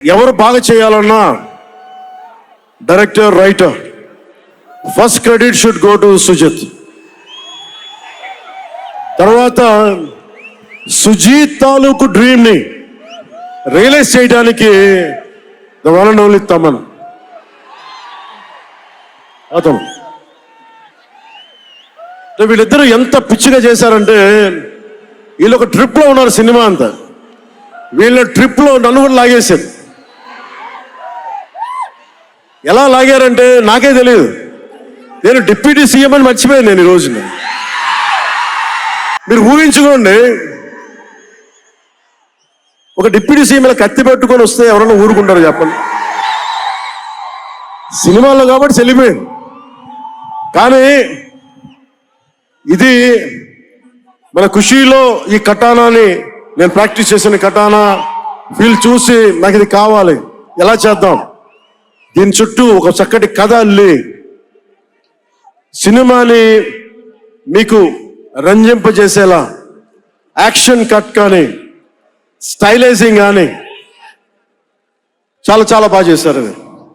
ఎవరు బాగా చేయాలన్నా director, writer, first credit should go to Sujith. తర్వాత సుజీత్ తాలూకు డ్రీమ్ ని రియలైజ్ చేయడానికి the one and only Thaman. అతను వీళ్ళిద్దరూ ఎంత పిచ్చిగా చేశారంటే, వీళ్ళు ఒక ట్రిప్ లో ఉన్నారు, సినిమా అంతా వీళ్ళ ట్రిప్ లో నలుగురు లాగేశారు. ఎలా లాగారంటే నాకే తెలియదు. నేను డిప్యూటీ సీఎం అని మర్చిపోయాను నేను ఈ రోజున. మీరు ఊహించుకోండి, ఒక డిప్యూటీ సీఎం ఇలా కత్తి పెట్టుకొని వస్తే ఎవరన్నా ఊరుకుంటారు చెప్పండి? సినిమాల్లో కాబట్టి చెల్లిపోయింది. కానీ ఇది మన ఖుషీలో ఈ కటానాని నేను ప్రాక్టీస్ చేసిన కటానా ఫీల్ చూసి నాకు ఇది కావాలి, ఎలా చేద్దాం, దీని చుట్టూ ఒక చక్కటి కథ అల్లి సినిమాని మీకు రంజింపజేసేలా యాక్షన్ కట్ కానీ స్టైలైజింగ్ కానీ చాలా చాలా బాగా చేశారు.